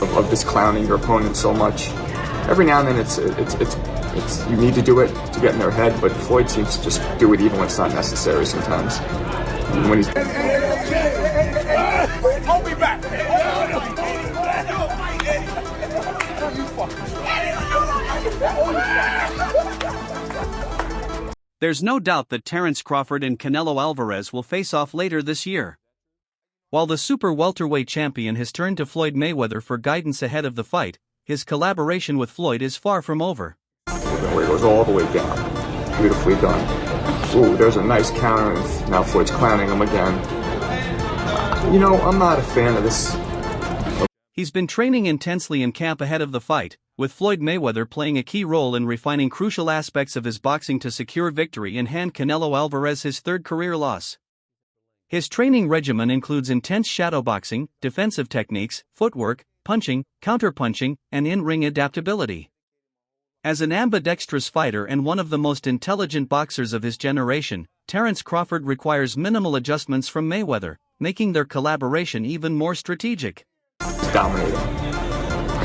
of this clowning your opponent so much. Every now and then it's you need to do it to get in their head, but Floyd seems to just do it even when it's not necessary sometimes. And when he's hold me back. There's no doubt that Terence Crawford and Canelo Alvarez will face off later this year. While the super welterweight champion has turned to Floyd Mayweather for guidance ahead of the fight, his collaboration with Floyd is far from over. Where it goes all the way down. Beautifully done. Ooh, there's a nice counter, and now Floyd's clowning him again. You know, I'm not a fan of this. He's been training intensely in camp ahead of the fight, with Floyd Mayweather playing a key role in refining crucial aspects of his boxing to secure victory and hand Canelo Alvarez his third career loss. His training regimen includes intense shadowboxing, defensive techniques, footwork, punching, counterpunching, and in-ring adaptability. As an ambidextrous fighter and one of the most intelligent boxers of his generation, Terence Crawford requires minimal adjustments from Mayweather, making their collaboration even more strategic. He's dominating.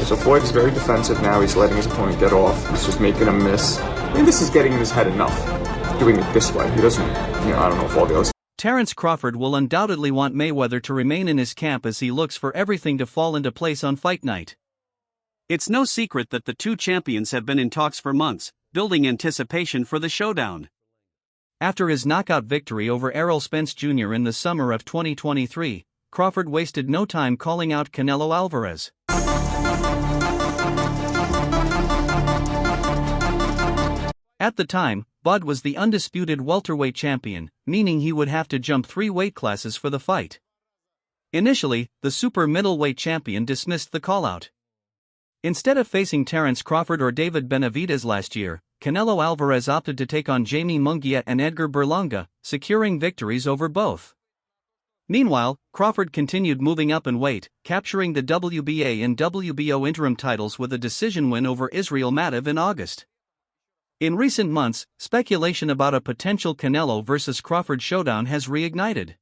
So Floyd is very defensive now. He's letting his opponent get off. He's just making him miss. I mean, this is getting in his head enough, doing it this way. He doesn't, I don't know if all the others. Terence Crawford will undoubtedly want Mayweather to remain in his camp as he looks for everything to fall into place on fight night. It's no secret that the two champions have been in talks for months, building anticipation for the showdown. After his knockout victory over Errol Spence Jr. in the summer of 2023, Crawford wasted no time calling out Canelo Alvarez. At the time, Bud was the undisputed welterweight champion, meaning he would have to jump 3 weight classes for the fight. Initially, the super middleweight champion dismissed the call-out. Instead of facing Terence Crawford or David Benavidez last year, Canelo Alvarez opted to take on Jamie Munguia and Edgar Berlanga, securing victories over both. Meanwhile, Crawford continued moving up in weight, capturing the WBA and WBO interim titles with a decision win over Israel Madov in August. In recent months, speculation about a potential Canelo vs. Crawford showdown has reignited.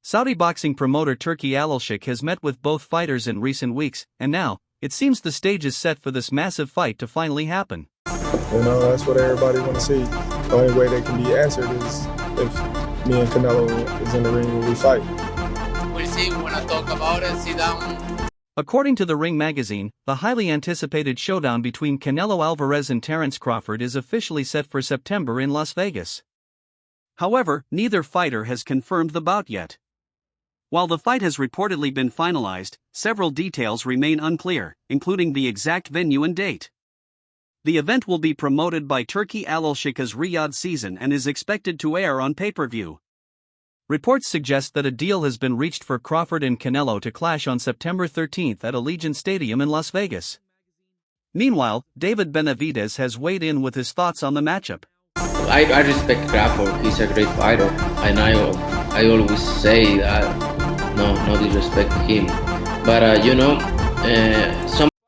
Saudi boxing promoter Turki Al-Sheikh has met with both fighters in recent weeks, and now, it seems the stage is set for this massive fight to finally happen. That's what everybody wants to see. The only way they can be answered is if me and Canelo is in the ring when we fight. We'll see, we want to talk about it, sit down. According to The Ring magazine, the highly anticipated showdown between Canelo Alvarez and Terence Crawford is officially set for September in Las Vegas. However, neither fighter has confirmed the bout yet. While the fight has reportedly been finalized, several details remain unclear, including the exact venue and date. The event will be promoted by Turki Al-Sheikh's Riyadh season and is expected to air on pay-per-view. Reports suggest that a deal has been reached for Crawford and Canelo to clash on September 13th at Allegiant Stadium in Las Vegas. Meanwhile, David Benavidez has weighed in with his thoughts on the matchup. I respect Crawford. He's a great fighter, and I always say that no disrespect to him. But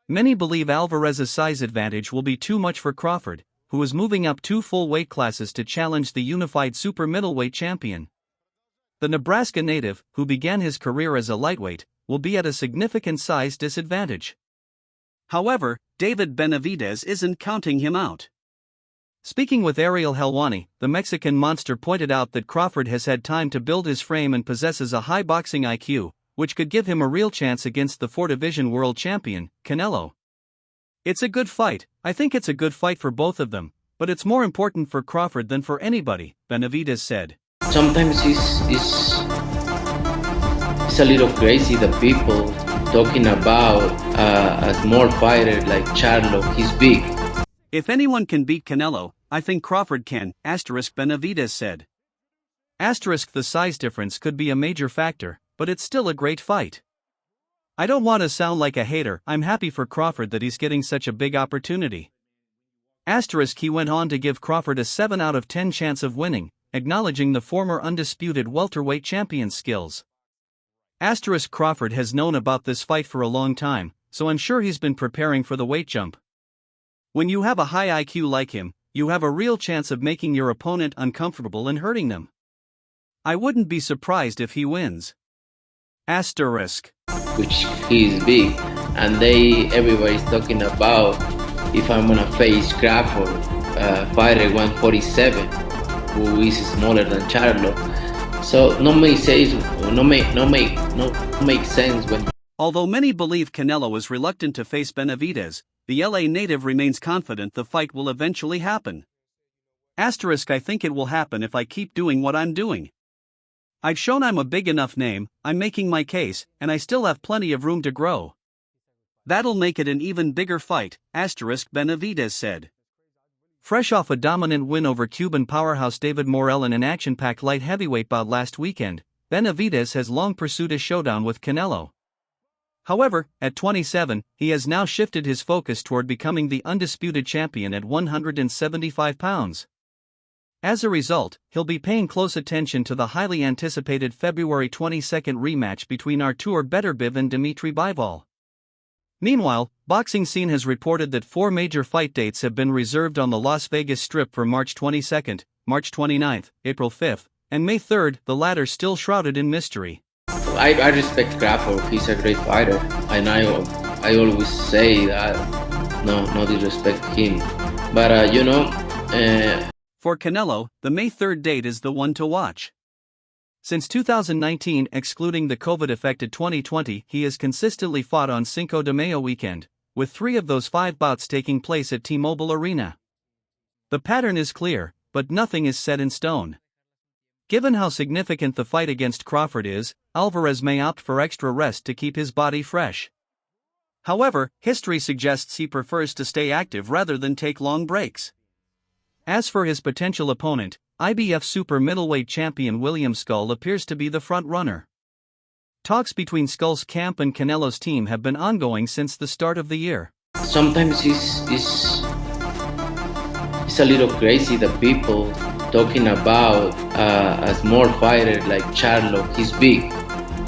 Many believe Alvarez's size advantage will be too much for Crawford, who is moving up 2 full weight classes to challenge the unified super middleweight champion. The Nebraska native, who began his career as a lightweight, will be at a significant size disadvantage. However, David Benavidez isn't counting him out. Speaking with Ariel Helwani, the Mexican monster pointed out that Crawford has had time to build his frame and possesses a high boxing IQ, which could give him a real chance against the 4-division world champion, Canelo. It's a good fight. I think it's a good fight for both of them, but it's more important for Crawford than for anybody, Benavidez said. Sometimes it's a little crazy, the people talking about a small fighter like Charlo. He's big. If anyone can beat Canelo, I think Crawford can, Benavidez said. The size difference could be a major factor, but it's still a great fight. I don't want to sound like a hater, I'm happy for Crawford that he's getting such a big opportunity. He went on to give Crawford a 7 out of 10 chance of winning, acknowledging the former undisputed welterweight champion's skills. Crawford has known about this fight for a long time, so I'm sure he's been preparing for the weight jump. When you have a high IQ like him, you have a real chance of making your opponent uncomfortable and hurting them. I wouldn't be surprised if he wins. Which he is big, and everybody's talking about if I'm gonna face Crawford, fighter 147, who is smaller than Charlo. So no make sense when. Although many believe Canelo is reluctant to face Benavidez, the LA native remains confident the fight will eventually happen. Asterisk, I think it will happen if I keep doing what I'm doing. I've shown I'm a big enough name, I'm making my case, and I still have plenty of room to grow. That'll make it an even bigger fight, asterisk, Benavidez said. Fresh off a dominant win over Cuban powerhouse David Morrell in an action-packed light heavyweight bout last weekend, Benavidez has long pursued a showdown with Canelo. However, at 27, he has now shifted his focus toward becoming the undisputed champion at 175 pounds. As a result, he'll be paying close attention to the highly anticipated February 22 rematch between Artur Beterbiev and Dmitry Bivol. Meanwhile, Boxing Scene has reported that 4 major fight dates have been reserved on the Las Vegas Strip for March 22, March 29, April 5, and May 3, the latter still shrouded in mystery. I respect Crawford, he's a great fighter, and I always say that, no disrespect him. But for Canelo, the May 3 date is the one to watch. Since 2019, excluding the COVID-affected 2020, he has consistently fought on Cinco de Mayo weekend, with 3 of those 5 bouts taking place at T-Mobile Arena. The pattern is clear, but nothing is set in stone. Given how significant the fight against Crawford is, Alvarez may opt for extra rest to keep his body fresh. However, history suggests he prefers to stay active rather than take long breaks. As for his potential opponent, IBF super middleweight champion William Skull appears to be the front-runner. Talks between Skull's camp and Canelo's team have been ongoing since the start of the year. Sometimes it's a little crazy that people talking about a small fighter like Charlo. He's big,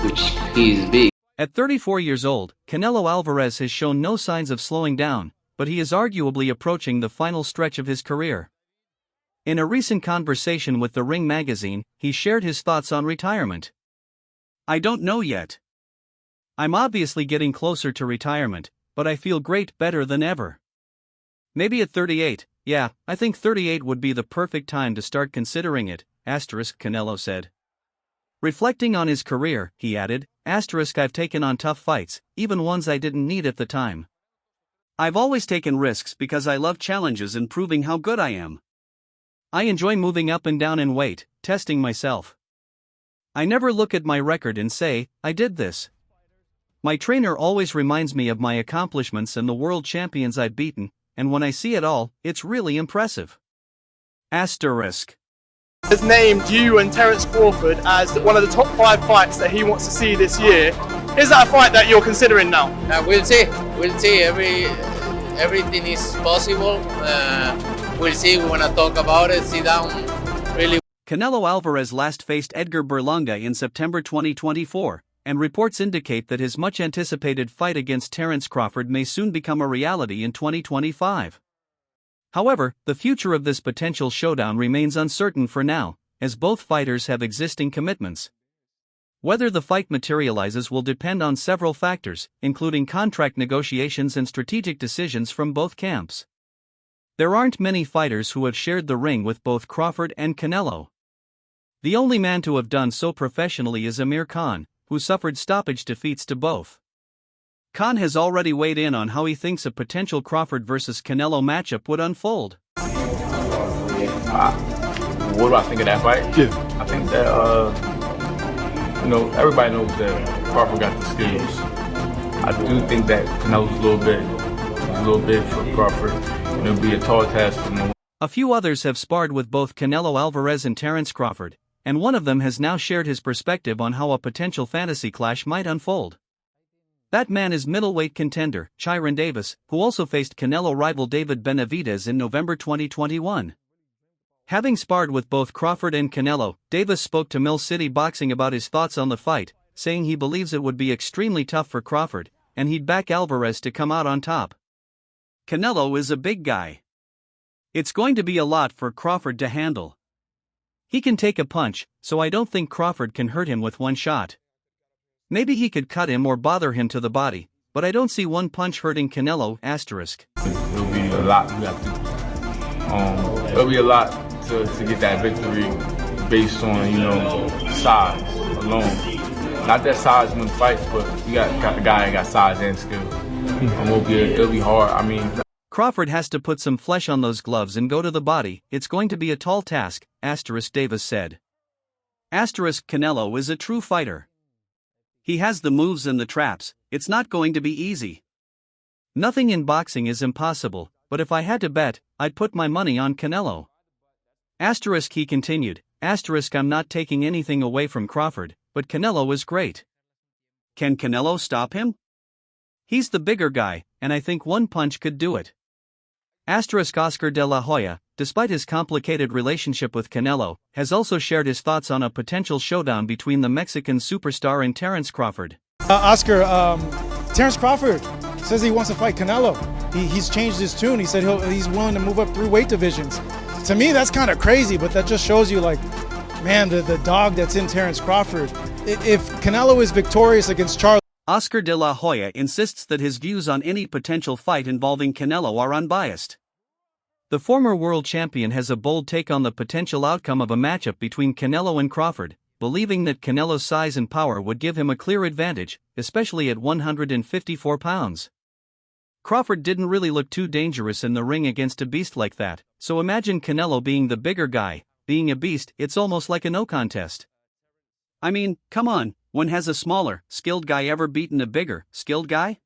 which he is big. At 34 years old, Canelo Alvarez has shown no signs of slowing down, but he is arguably approaching the final stretch of his career. In a recent conversation with The Ring magazine, he shared his thoughts on retirement. "I don't know yet. I'm obviously getting closer to retirement, but I feel great, better than ever. Maybe at 38, yeah, I think 38 would be the perfect time to start considering it," Canelo said. Reflecting on his career, he added, "I've taken on tough fights, even ones I didn't need at the time. I've always taken risks because I love challenges and proving how good I am. I enjoy moving up and down in weight, testing myself. I never look at my record and say, I did this. My trainer always reminds me of my accomplishments and the world champions I've beaten, and when I see it all, it's really impressive." Has named you and Terence Crawford as one of the top 5 fights that he wants to see this year. Is that a fight that you're considering now? We'll see. Everything is possible. We'll see. We want to talk about it, sit down, really. Canelo Alvarez last faced Edgar Berlanga in September 2024, and reports indicate that his much-anticipated fight against Terence Crawford may soon become a reality in 2025. However, the future of this potential showdown remains uncertain for now, as both fighters have existing commitments. Whether the fight materializes will depend on several factors, including contract negotiations and strategic decisions from both camps. There aren't many fighters who have shared the ring with both Crawford and Canelo. The only man to have done so professionally is Amir Khan, who suffered stoppage defeats to both. Khan has already weighed in on how he thinks a potential Crawford vs. Canelo matchup would unfold. What do I think of that fight? Yeah. I think that, everybody knows that Crawford got the skills. I do think that Canelo's a little big for Crawford, and it'll be a tall task for him. A few others have sparred with both Canelo Alvarez and Terence Crawford, and one of them has now shared his perspective on how a potential fantasy clash might unfold. That man is middleweight contender Chiron Davis, who also faced Canelo rival David Benavidez in November 2021. Having sparred with both Crawford and Canelo, Davis spoke to Mill City Boxing about his thoughts on the fight, saying he believes it would be extremely tough for Crawford, and he'd back Alvarez to come out on top. "Canelo is a big guy. It's going to be a lot for Crawford to handle. He can take a punch, so I don't think Crawford can hurt him with one shot. Maybe he could cut him or bother him to the body, but I don't see one punch hurting Canelo, asterisk. It'll be a lot. You have to. It'll be a lot to get that victory based on size alone. Not that size wins fights, but you got the guy that got size and skill. It'll be hard. I mean. Crawford has to put some flesh on those gloves and go to the body. It's going to be a tall task, asterisk Davis said. Asterisk Canelo is a true fighter. He has the moves and the traps. It's not going to be easy. Nothing in boxing is impossible, but if I had to bet, I'd put my money on Canelo. Asterisk he continued, asterisk I'm not taking anything away from Crawford, but Canelo is great. Can Canelo stop him? He's the bigger guy, and I think one punch could do it. Asterisk Oscar de la Hoya, despite his complicated relationship with Canelo, has also shared his thoughts on a potential showdown between the Mexican superstar and Terence Crawford. Oscar, Terence Crawford says he wants to fight Canelo. He's changed his tune. He said he's willing to move up 3 weight divisions. To me, that's kind of crazy, but that just shows you, like, man, the dog that's in Terence Crawford. If Canelo is victorious against Charles. Oscar de la Hoya insists that his views on any potential fight involving Canelo are unbiased. The former world champion has a bold take on the potential outcome of a matchup between Canelo and Crawford, believing that Canelo's size and power would give him a clear advantage, especially at 154 pounds. Crawford didn't really look too dangerous in the ring against a beast like that, so imagine Canelo being the bigger guy, being a beast. It's almost like a no contest. I mean, come on, when has a smaller, skilled guy ever beaten a bigger, skilled guy?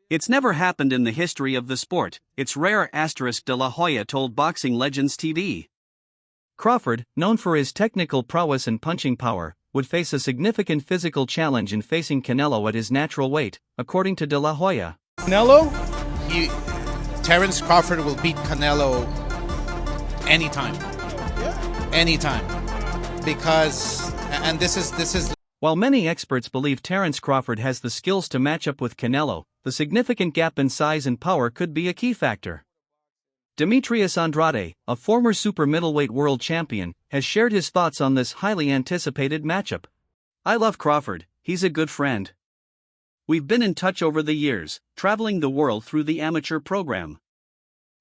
It's never happened in the history of the sport. It's rare, asterisk de la Hoya told Boxing Legends TV. Crawford, known for his technical prowess and punching power, would face a significant physical challenge in facing Canelo at his natural weight, according to de la Hoya. Canelo? Terence Crawford will beat Canelo anytime. Yeah. Anytime. Because, and this is. While many experts believe Terence Crawford has the skills to match up with Canelo, the significant gap in size and power could be a key factor. Demetrius Andrade, a former super middleweight world champion, has shared his thoughts on this highly anticipated matchup. I love Crawford, he's a good friend. We've been in touch over the years, traveling the world through the amateur program.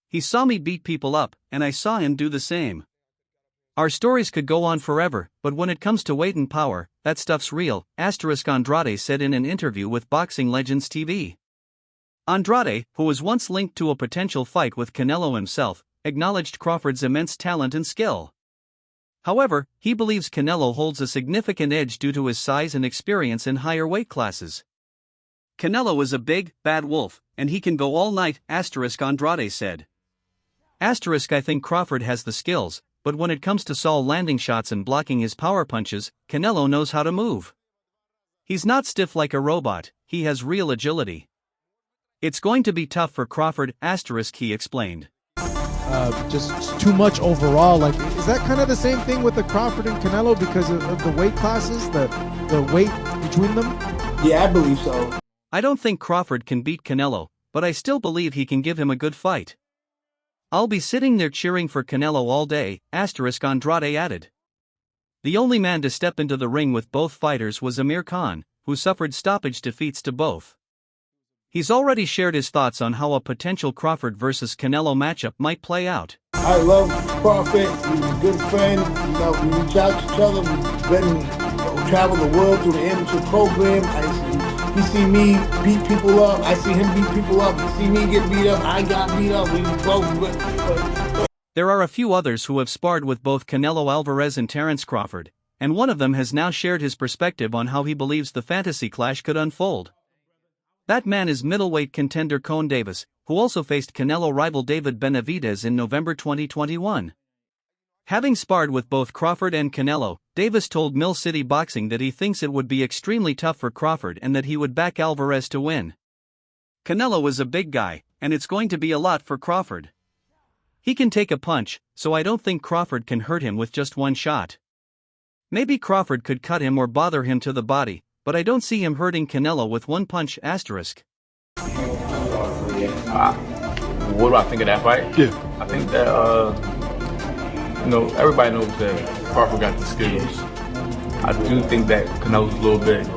He saw me beat people up, and I saw him do the same. Our stories could go on forever, but when it comes to weight and power, that stuff's real, asterisk Andrade said in an interview with Boxing Legends TV. Andrade, who was once linked to a potential fight with Canelo himself, acknowledged Crawford's immense talent and skill. However, he believes Canelo holds a significant edge due to his size and experience in higher weight classes. Canelo is a big, bad wolf, and he can go all night, asterisk Andrade said. Asterisk I think Crawford has the skills, but when it comes to Saul landing shots and blocking his power punches, Canelo knows how to move. He's not stiff like a robot, he has real agility. It's going to be tough for Crawford, asterisk he explained. Just too much overall. Like, is that kind of the same thing with the Crawford and Canelo because of the weight classes, the weight between them? Yeah, I believe so. I don't think Crawford can beat Canelo, but I still believe he can give him a good fight. I'll be sitting there cheering for Canelo all day, asterisk Andrade added. The only man to step into the ring with both fighters was Amir Khan, who suffered stoppage defeats to both. He's already shared his thoughts on how a potential Crawford versus Canelo matchup might play out. I love Crawford. He's a good friend. You know, we reach out to each other. We've travel the world through the amateur program. He see me beat people up. I see him beat people up. He see me get beat up. I got beat up. We both. There are a few others who have sparred with both Canelo Alvarez and Terence Crawford, and one of them has now shared his perspective on how he believes the fantasy clash could unfold. That man is middleweight contender Cone Davis, who also faced Canelo rival David Benavidez in November 2021. Having sparred with both Crawford and Canelo, Davis told Mill City Boxing that he thinks it would be extremely tough for Crawford and that he would back Alvarez to win. Canelo is a big guy, and it's going to be a lot for Crawford. He can take a punch, so I don't think Crawford can hurt him with just one shot. Maybe Crawford could cut him or bother him to the body, but I don't see him hurting Canelo with one punch, asterisk. What do I think of that fight? Yeah. I think that, everybody knows that Crawford got the skills. I do think that Canelo's a little big.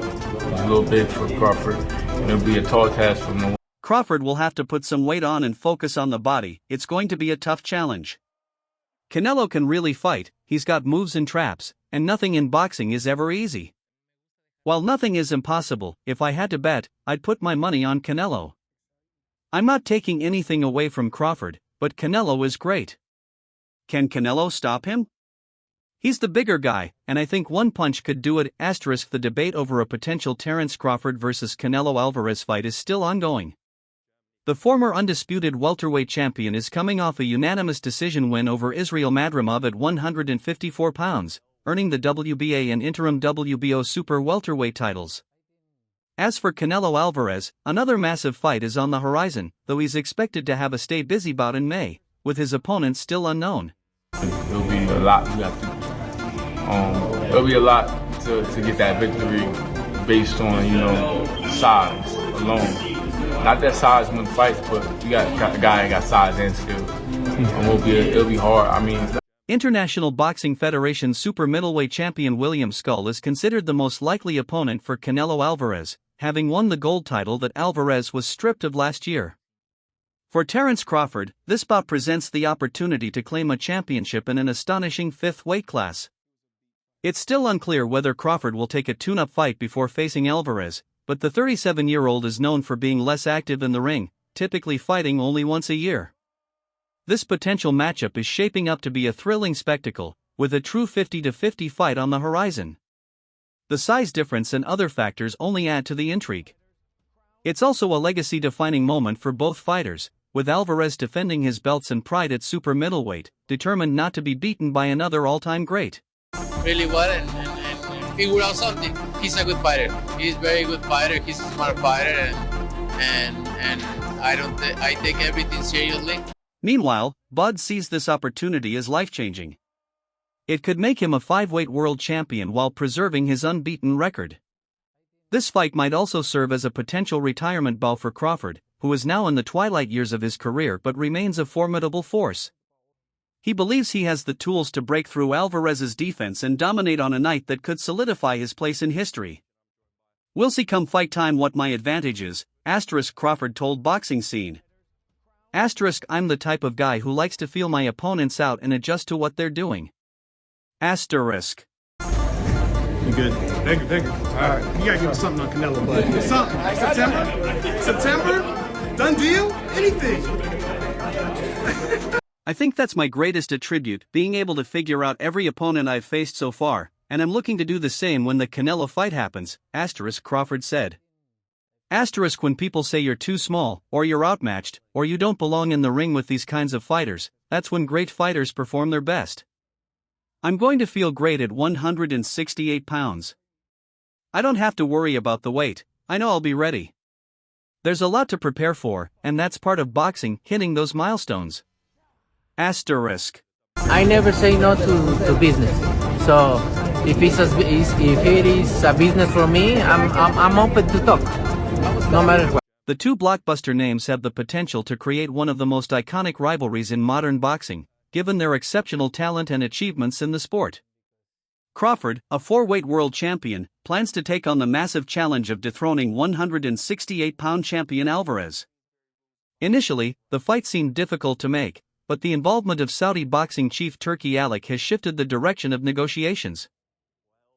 He's a little big for Crawford. it'll be a tall task for him. Crawford will have to put some weight on and focus on the body. It's going to be a tough challenge. Canelo can really fight, he's got moves and traps, and nothing in boxing is ever easy. While nothing is impossible, if I had to bet, I'd put my money on Canelo. I'm not taking anything away from Crawford, but Canelo is great. Can Canelo stop him? He's the bigger guy, and I think one punch could do it. * The debate over a potential Terence Crawford vs Canelo Alvarez fight is still ongoing. The former undisputed welterweight champion is coming off a unanimous decision win over Israel Madrimov at 154 pounds, earning the WBA and interim WBO super welterweight titles. As for Canelo Alvarez, another massive fight is on the horizon, though he's expected to have a stay busy bout in May, with his opponent still unknown. It'll be a lot we have to. It'll be a lot to get that victory based on, size alone. Not that size wins fights, but you got a guy that got size and skill. It'll be hard. International Boxing Federation super middleweight champion William Skull is considered the most likely opponent for Canelo Alvarez, having won the gold title that Alvarez was stripped of last year. For Terence Crawford, this bout presents the opportunity to claim a championship in an astonishing 5th weight class. It's still unclear whether Crawford will take a tune-up fight before facing Alvarez, but the 37-year-old is known for being less active in the ring, typically fighting only once a year. This potential matchup is shaping up to be a thrilling spectacle, with a true 50-50 fight on the horizon. The size difference and other factors only add to the intrigue. It's also a legacy-defining moment for both fighters, with Alvarez defending his belts and pride at super middleweight, determined not to be beaten by another all-time great. Really well and figure out something. He's a good fighter. He's a very good fighter. He's a smart fighter, and I take everything seriously. Meanwhile, Bud sees this opportunity as life-changing. It could make him a 5-weight world champion while preserving his unbeaten record. This fight might also serve as a potential retirement bout for Crawford, who is now in the twilight years of his career but remains a formidable force. He believes he has the tools to break through Alvarez's defense and dominate on a night that could solidify his place in history. "We'll see come fight time what my advantage is," Crawford told Boxing Scene. "I'm the type of guy who likes to feel my opponents out and adjust to what they're doing." You good? Thank you. All right, you gotta give us something on Canelo, bud. Something. September? Done deal? Anything. I think that's my greatest attribute, being able to figure out every opponent I've faced so far, and I'm looking to do the same when the Canelo fight happens, Crawford said. When people say you're too small, or you're outmatched, or you don't belong in the ring with these kinds of fighters, that's when great fighters perform their best. I'm going to feel great at 168 pounds. I don't have to worry about the weight, I know I'll be ready. There's a lot to prepare for, and that's part of boxing, hitting those milestones. I never say no to business. So if it is a business for me, I'm open to talk, no matter what. The two blockbuster names have the potential to create one of the most iconic rivalries in modern boxing, given their exceptional talent and achievements in the sport. Crawford, a 4-weight world champion, plans to take on the massive challenge of dethroning 168-pound champion Alvarez. Initially, the fight seemed difficult to make, but the involvement of Saudi boxing chief Turki Alik has shifted the direction of negotiations.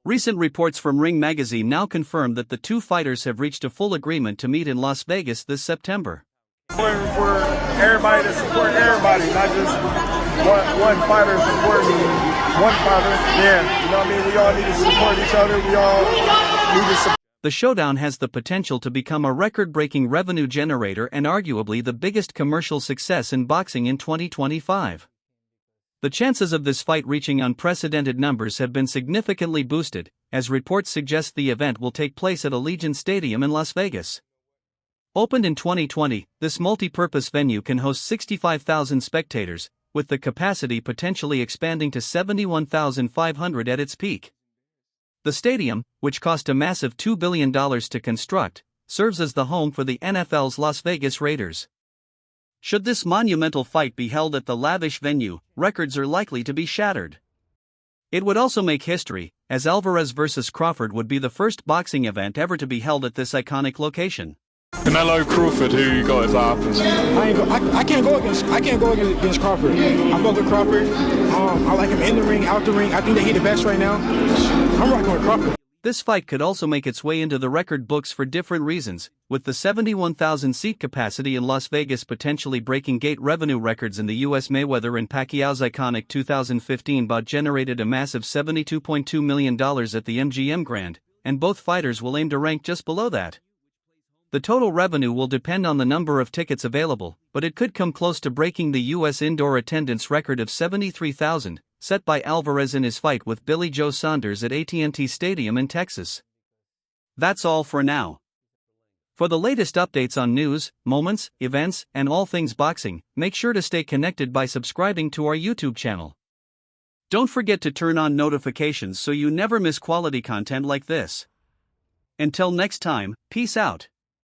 Recent reports from Ring magazine now confirm that the two fighters have reached a full agreement to meet in Las Vegas this September. For everybody to support everybody, not just one fighter supporting one fighter. Yeah, we all need to support each other. We all need to support. The showdown has the potential to become a record-breaking revenue generator and arguably the biggest commercial success in boxing in 2025. The chances of this fight reaching unprecedented numbers have been significantly boosted, as reports suggest the event will take place at Allegiant Stadium in Las Vegas. Opened in 2020, this multi-purpose venue can host 65,000 spectators, with the capacity potentially expanding to 71,500 at its peak. The stadium, which cost a massive $2 billion to construct, serves as the home for the NFL's Las Vegas Raiders. Should this monumental fight be held at the lavish venue, records are likely to be shattered. It would also make history, as Alvarez vs Crawford would be the first boxing event ever to be held at this iconic location. Canelo, Crawford, who you got if that happens? I can't go against Crawford. I fuck with Crawford. I like him in the ring, out the ring. I think that he's the best right now. I'm rocking with Crawford. This fight could also make its way into the record books for different reasons, with the 71,000 seat capacity in Las Vegas potentially breaking gate revenue records in the U.S. Mayweather and Pacquiao's iconic 2015 bout generated a massive $72.2 million at the MGM Grand, and both fighters will aim to rank just below that. The total revenue will depend on the number of tickets available, but it could come close to breaking the U.S. indoor attendance record of 73,000, set by Alvarez in his fight with Billy Joe Saunders at AT&T Stadium in Texas. That's all for now. For the latest updates on news, moments, events, and all things boxing, make sure to stay connected by subscribing to our YouTube channel. Don't forget to turn on notifications so you never miss quality content like this. Until next time, peace out.